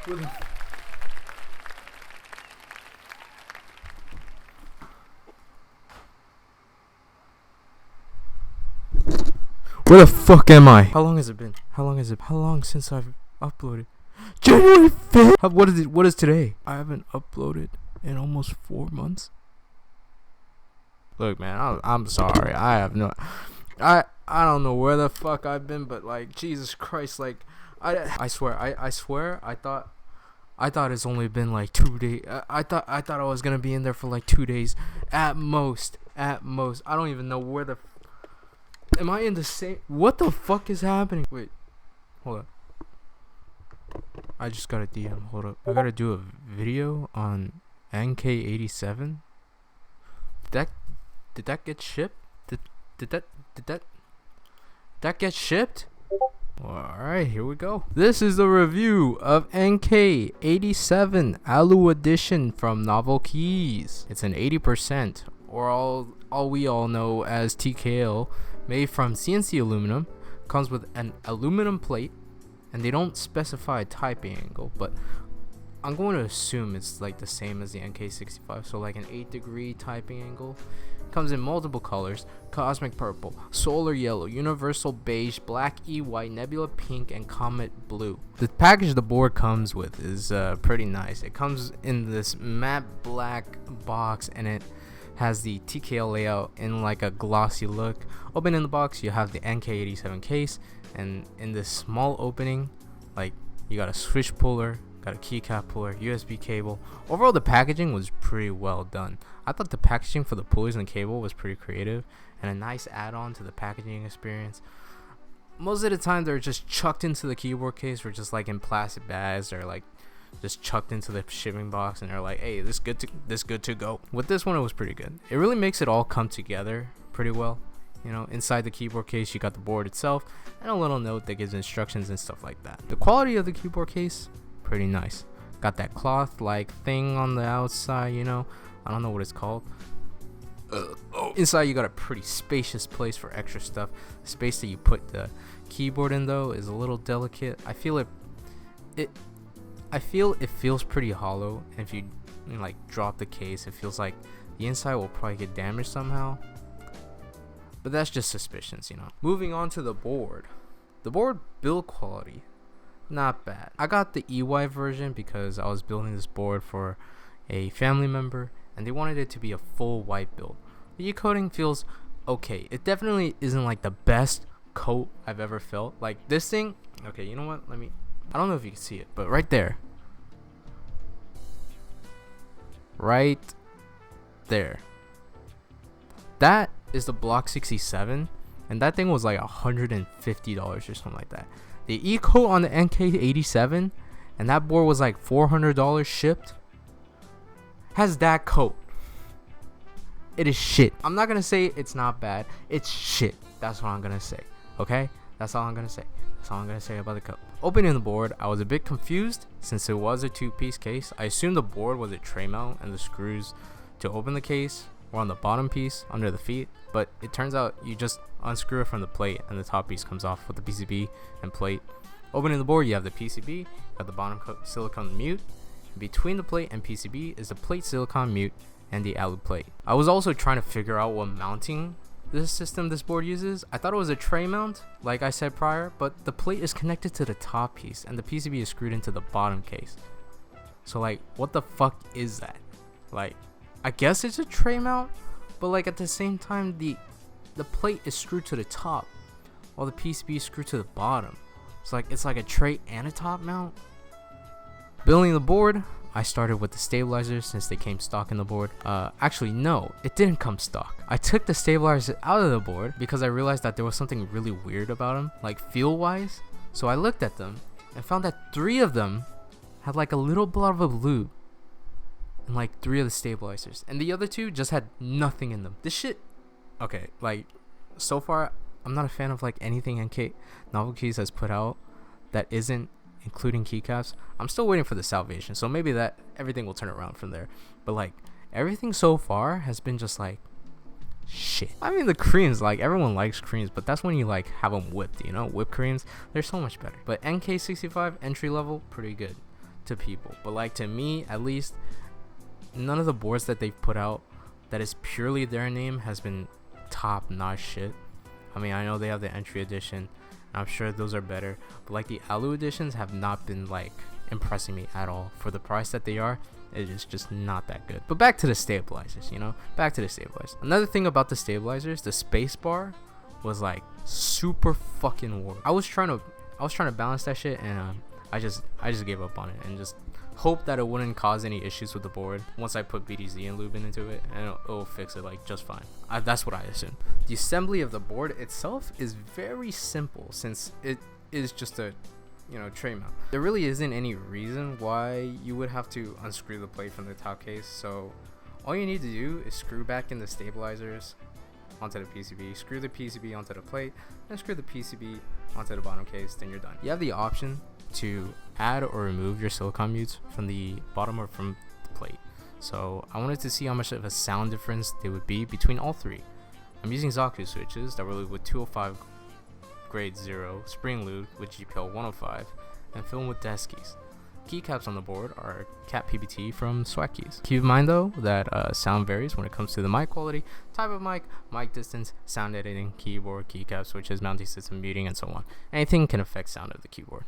Where the fuck am I? How long has it been? How long since I've uploaded? January 5th? What is today? I haven't uploaded in almost 4 months. Look, man, I'm sorry. I don't know where the fuck I've been, but like, Jesus Christ, like, I swear, I thought it's only been like 2 days. I thought I was gonna be in there for like 2 days, at most. I don't even know where the. Am I in the same? What the fuck is happening? Wait, hold up. I just got a DM. Hold up. I gotta do a video on NK87. Did that get shipped? Did that get shipped? Alright, here we go. This is the review of NK87 Alu Edition from Novel Keys. It's an 80%, or all we all know as TKL, made from CNC aluminum. Comes with an aluminum plate, and they don't specify a typing angle, but I'm going to assume it's like the same as the NK65, so like an 8-degree typing angle. Comes in multiple colors: cosmic purple, solar yellow, universal beige, black white, nebula pink, and comet blue. The package the board comes with is pretty nice. It comes in this matte black box, and it has the TKL layout in like a glossy look. Opening the box, you have the NK87 case, and in this small opening, like, you got a switch puller, got a keycap puller, USB cable. Overall, the packaging was pretty well done. I thought the packaging for the pulleys and the cable was pretty creative and a nice add-on to the packaging experience. Most of the time, they're just chucked into the keyboard case, or just like in plastic bags, or like just chucked into the shipping box, and they're like, hey, this good to go. With this one, it was pretty good. It really makes it all come together pretty well. You know, inside the keyboard case, you got the board itself and a little note that gives instructions and stuff like that. The quality of the keyboard case, pretty nice. Got that cloth like thing on the outside, you know, I don't know what it's called. Inside, you got a pretty spacious place for extra stuff. The space that you put the keyboard in, though, is a little delicate. I feel it feels pretty hollow, and if you like drop the case, it feels like the inside will probably get damaged somehow. But that's just suspicions, you know. Moving on to the board. The board build quality, not bad. I got the EY version because I was building this board for a family member, and they wanted it to be a full white build. The E-coating feels okay. It definitely isn't like the best coat I've ever felt. Like this thing, okay, you know what? I don't know if you can see it, but right there. Right there. That is the Block 67, and that thing was like $150 or something like that. The E-coat on the NK87, and that board was like $400 shipped, has that coat. It is shit. I'm not gonna say it's not bad. It's shit. That's what I'm gonna say. Okay? That's all I'm gonna say. That's all I'm gonna say about the coat. Opening the board, I was a bit confused since it was a 2-piece case. I assumed the board was a tray mount and the screws to open the case were on the bottom piece under the feet, but it turns out you just unscrew it from the plate and the top piece comes off with the PCB and plate. Opening the board, you have the PCB at the bottom silicone mute. Between the plate and PCB is the plate silicone mute and the alu plate. I was also trying to figure out what mounting this board uses. I thought it was a tray mount, like I said prior, but the plate is connected to the top piece and the PCB is screwed into the bottom case. So like, what the fuck is that? Like, I guess it's a tray mount, but like at the same time, the plate is screwed to the top while the PCB is screwed to the bottom. It's like a tray and a top mount. Building the board, I started with the stabilizers since they came stock in the board. Actually, no, it didn't come stock. I took the stabilizers out of the board because I realized that there was something really weird about them, like feel-wise. So I looked at them and found that 3 of them had like a little blob of lube in like 3 of the stabilizers, and the other 2 just had nothing in them. This shit, okay, like, so far, I'm not a fan of like anything NK Novel Keys has put out that isn't including keycaps. I'm still waiting for the salvation, so maybe that everything will turn around from there. But like, everything so far has been just like shit. I mean, the creams, like, everyone likes creams, but that's when you like have them whipped, you know. Whipped creams, they're so much better. But NK65 entry level, pretty good. to people, but like to me at least, none of the boards that they've put out that is purely their name has been top notch shit. I mean, I know they have the entry edition, and I'm sure those are better, but like the Alu editions have not been like impressing me at all. For the price that they are, it is just not that good. But back to the stabilizers, back to the stabilizers. Another thing about the stabilizers, the space bar was like super fucking warped. I was trying to balance that shit, and I just gave up on it and just hope that it wouldn't cause any issues with the board once I put BDZ and Lubin into it, and it'll fix it like just fine. That's what I assume. The assembly of the board itself is very simple since it is just a tray mount. There really isn't any reason why you would have to unscrew the plate from the top case, so all you need to do is screw back in the stabilizers onto the PCB, screw the PCB onto the plate, and screw the PCB onto the bottom case, then you're done. You have the option to add or remove your silicon mutes from the bottom or from the plate. So I wanted to see how much of a sound difference there would be between all three. I'm using Zaku switches that were lubed with 205 grade 0, spring lubed with GPL 105, and filmed with Deskies. Keycaps on the board are Cat PBT from Swagkeys. Keep in mind though that sound varies when it comes to the mic quality, type of mic distance, sound editing, keyboard, keycap switches, mounting system, muting, and so on. Anything can affect sound of the keyboard.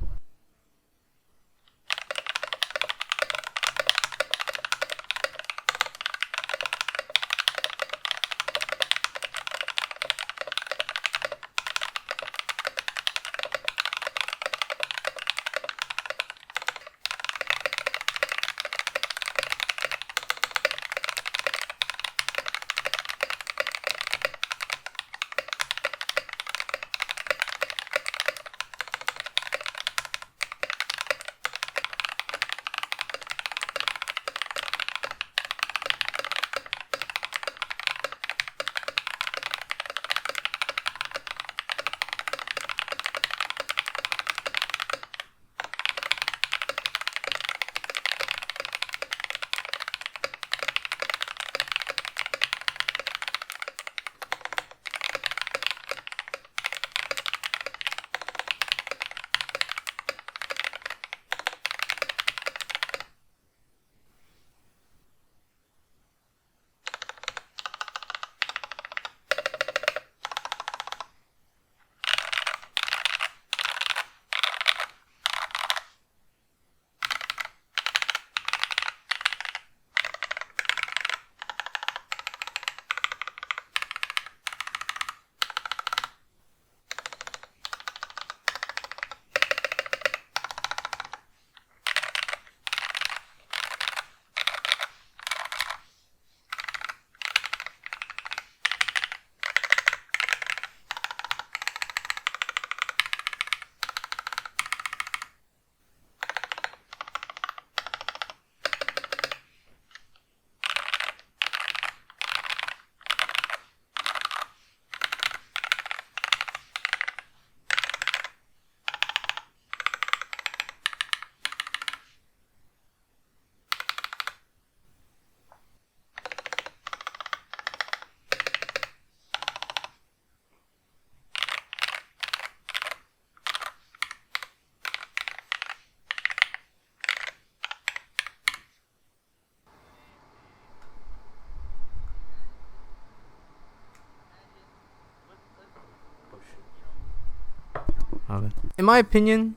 In my opinion,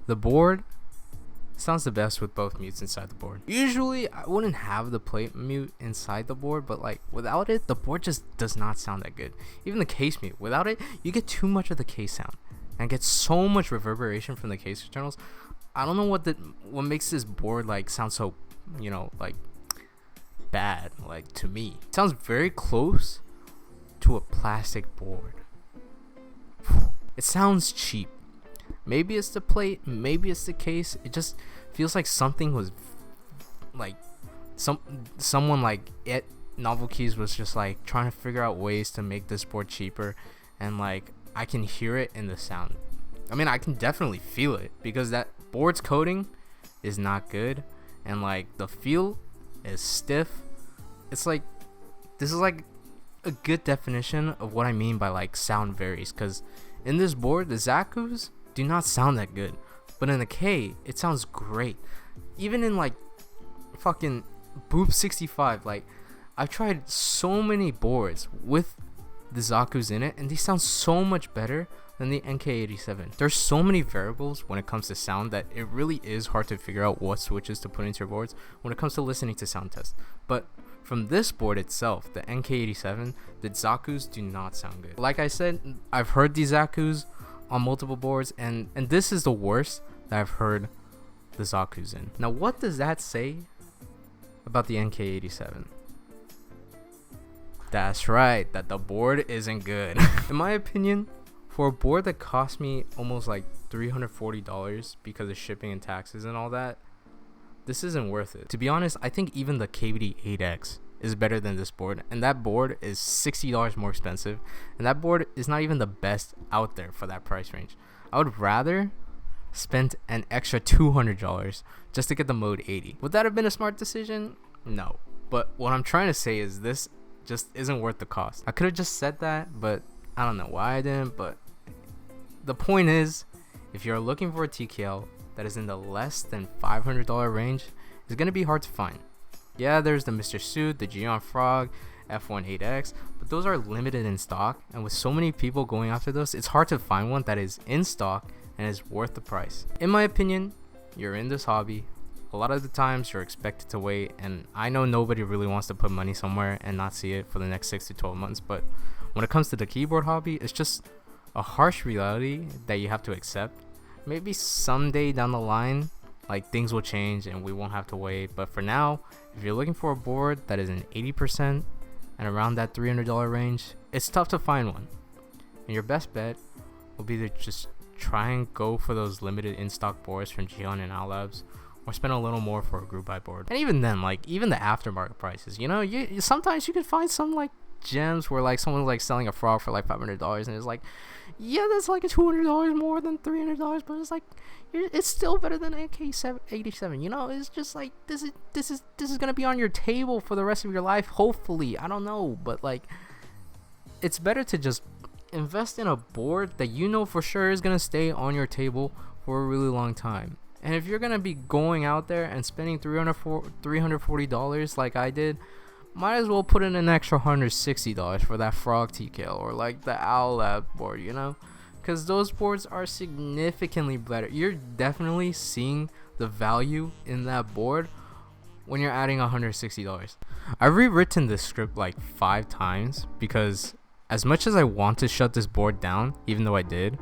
the board sounds the best with both mutes inside the board. Usually I wouldn't have the plate mute inside the board, but like without it, the board just does not sound that good. Even the case mute, without it, you get too much of the case sound and get so much reverberation from the case internals. I don't know what makes this board like sound so, like bad, like to me. It sounds very close to a plastic board. It sounds cheap. Maybe it's the plate, maybe it's the case. It just feels like something was like someone like at Novel Keys was just like trying to figure out ways to make this board cheaper, and like I can hear it in the sound. I mean, I can definitely feel it because that board's coating is not good, and like the feel is stiff. It's like this is like a good definition of what I mean by like sound varies, because in this board the Zakus do not sound that good. But in the K, it sounds great. Even in like fucking Boop 65, like I've tried so many boards with the Zaku's in it, and they sound so much better than the NK87. There's so many variables when it comes to sound that it really is hard to figure out what switches to put into your boards when it comes to listening to sound tests. But from this board itself, the NK87, the Zaku's do not sound good. Like I said, I've heard these Zaku's on multiple boards, and this is the worst that I've heard the Zaku's in. Now, what does that say about the NK87? That's right, that the board isn't good. In my opinion, for a board that cost me almost like $340 because of shipping and taxes and all that, this isn't worth it. To be honest, I think even the KBD8X is better than this board, and that board is $60 more expensive, and that board is not even the best out there for that price range. I would rather spend an extra $200 just to get the Mode 80. Would that have been a smart decision? No. But what I'm trying to say is this just isn't worth the cost. I could have just said that, but I don't know why I didn't. But the point is, if you're looking for a TKL that is in the less than $500 range, it's gonna be hard to find. Yeah, there's the Mr. Suit, the Geon Frog, F18X, but those are limited in stock, and with so many people going after those, it's hard to find one that is in stock and is worth the price. In my opinion, you're in this hobby. A lot of the times you're expected to wait, and I know nobody really wants to put money somewhere and not see it for the next 6 to 12 months, but when it comes to the keyboard hobby, it's just a harsh reality that you have to accept. Maybe someday down the line, like, things will change and we won't have to wait, but for now, if you're looking for a board that is in 80% and around that $300 range, it's tough to find one. And your best bet will be to just try and go for those limited in-stock boards from Geon and Owl Labs, or spend a little more for a group buy board. And even then, like, even the aftermarket prices, you know, you sometimes you can find some like gems where like someone's like selling a frog for like $500, and it's like, yeah, that's like a $200 more than $300, but it's like, it's still better than NK87. You know, it's just like, this is gonna be on your table for the rest of your life, hopefully. I don't know, but like, it's better to just invest in a board that you know for sure is gonna stay on your table for a really long time. And if you're gonna be going out there and spending $340 like I did, might as well put in an extra $160 for that Frog TKL or like the Owl Lab board, you know, because those boards are significantly better. You're definitely seeing the value in that board when you're adding $160. I've rewritten this script like 5 times because as much as I want to shut this board down, even though I did,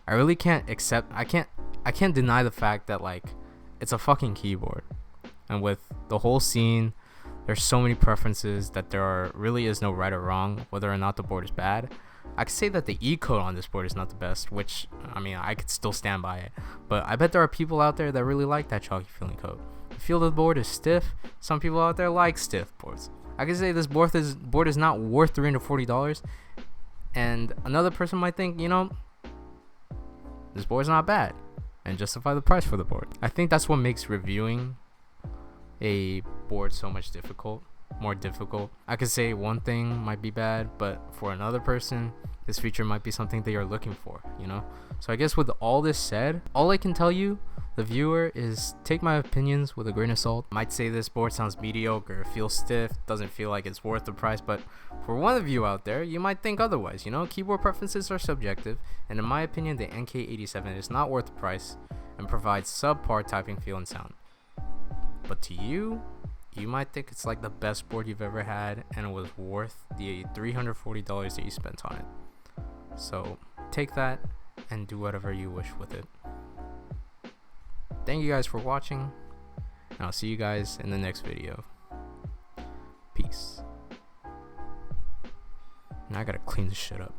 I really can't I can't deny the fact that like it's a fucking keyboard, and with the whole scene, there's so many preferences that really is no right or wrong whether or not the board is bad. I could say that the E code on this board is not the best, which I mean I could still stand by it, but I bet there are people out there that really like that chalky feeling code. The feel of the board is stiff. Some people out there like stiff boards. I could say this board is not worth $340, and another person might think, you know, this board's not bad, and justify the price for the board. I think that's what makes reviewing a board so much more difficult. I could say one thing might be bad, but for another person, this feature might be something they are looking for, you know? So I guess with all this said, all I can tell you, the viewer, is take my opinions with a grain of salt. Might say this board sounds mediocre, feels stiff, doesn't feel like it's worth the price, but for one of you out there, you might think otherwise, you know? Keyboard preferences are subjective, and in my opinion, the NK87 is not worth the price and provides subpar typing feel and sound. But to you, you might think it's like the best board you've ever had and it was worth the $340 that you spent on it. So take that and do whatever you wish with it. Thank you guys for watching, and I'll see you guys in the next video. Peace. Now I gotta clean this shit up.